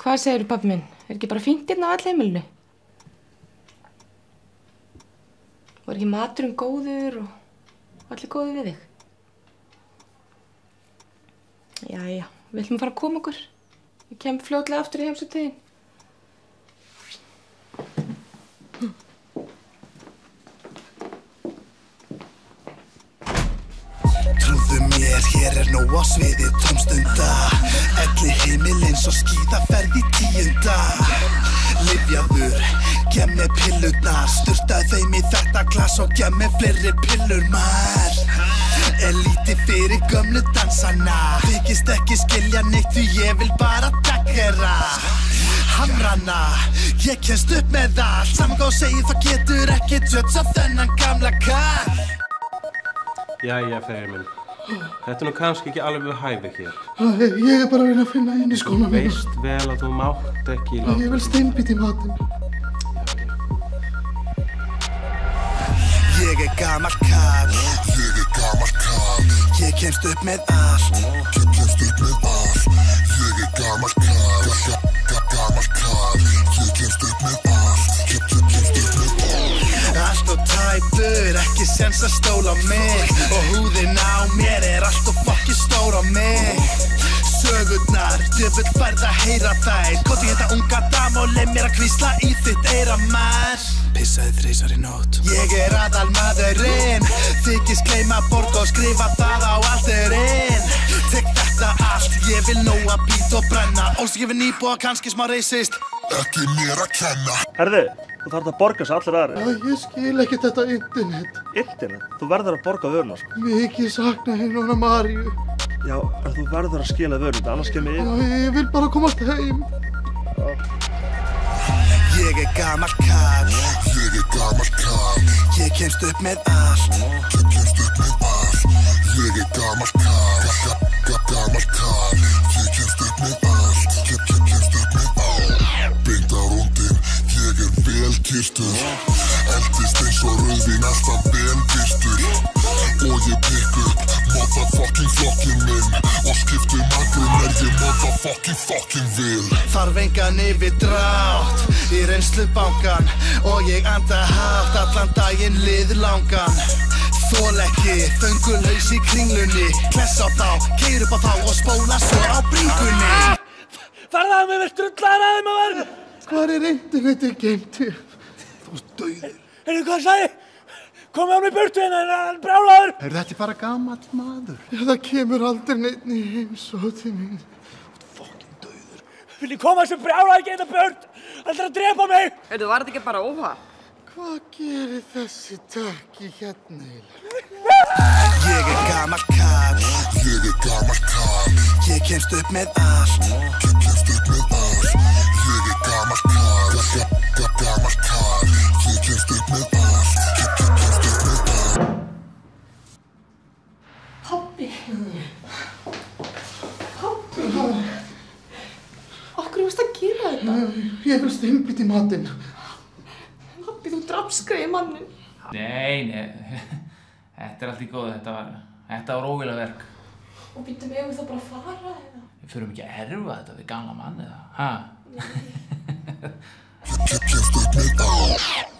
Hvað segirðu, pabbi minn? Ekki bara fínt hérna á öll heimilinu? Og ekki maturinn góður og allir góður við þig? Jæja, við ætlum að fara að koma okkur. Ég kem fljótlega aftur í heimsókn. Trúðu mér, hér nóg á sviði tómstunda. Elli heimilinn svo skíðaferð í 10. Lyfjaður, gef mér pillurnar. Sturtað þeim í þetta glas og gef mér fleiri pillur, maður. Lítið fyrir gömlu dansana. Þykist ekki skilja neitt því ég vil bara takkera hamrana. Ég kemst upp með allt. Saman hvað segir það getur ekki tjöts á þennan gamla kall. Jæja, Freyr minn. Þetta nú kannski ekki alveg við hæfi hér. Ég bara að reyna að finna inn í skóna mína. Veist vel að þú mátt ekki láta. Ég vil steinbít í matinn. Ég gamall kall. Ég kemst upp með allt. Ég gamall kall. Ég kemst upp með allt. Allt og tæpur, ekki séns að stóla á mig. Og húðin á mér allt og fokkin stór á mig. Sögurnar, djöfull færð að heyra þær. Koti þetta unga dam og leið mér að hvísla í þitt eyra, maður. Pissaði 3 í nótt. Ég aðalmaðurinn. Þykist gleyma borg og skrifa það á aldurinn. Tek þetta allt, ég vil nóa bít og brenna. Óskrifin íbúa, kannski smá reisist. Ekki mér að kenna. Herðu, þú þarf að borga svo allir aðri. Ég skil ekki þetta internet. Internet? Þú verður að borga vöruna, sko. Mikið sakna hennar Maríu. Já, en þú verður að skila vöruna, annars kemur ég. Ég vil bara komast heim. Ég gamall kall. Ég kemst upp með allt. Ég gamall kall. Ég kemst upp með allt. Beint á rúndin, ég vel kyrtur. Eldist eins og rauðvín, alltaf vel byrstur. Og ég pikk upp motherfucking flokkin minn. Og skiptum akkur ég motherfucking vil. Þarf engan yfir drátt í reynslubankan. Og ég anda hátt allan daginn liðlangan. Þól ekki, þöngulhaus í kringlunni. Kless á þá, keyr upp á þá og spóla svo á bringunni. Farðu að mig, við strullar að þeim að verða. Hvar internetið geimt hér? Þú ert dauður. Heyrðu, hvað sagði? Komið á mig burtu hérna, hann er brjálaður. Þetta bara gamall maður. Það kemur aldrei neitt í heimsókn til mín. Þú ert fokkin dauður. Vil ég koma sem brjálaður geta burt? Hann ætlar að drepa mig. Heyrðu, var þetta ekki bara óhapp? Hvað gerir þessi takki hérna eiginlega? Ég gamall kall. Ég kemst upp með allt. Ég gamall kall. Ég kemst upp með allt. Pabbi. Okkur varst að gera þetta? Ég vil steinbít í matinn. Pabbi, þú drapskreiði mannin. Nei, þetta allt í góðu, þetta var óvilja verk. Og býttum við þá bara að fara eða? Við förum ekki að herfa þetta við gamla mann eða, ha? Ég kemst upp með allt.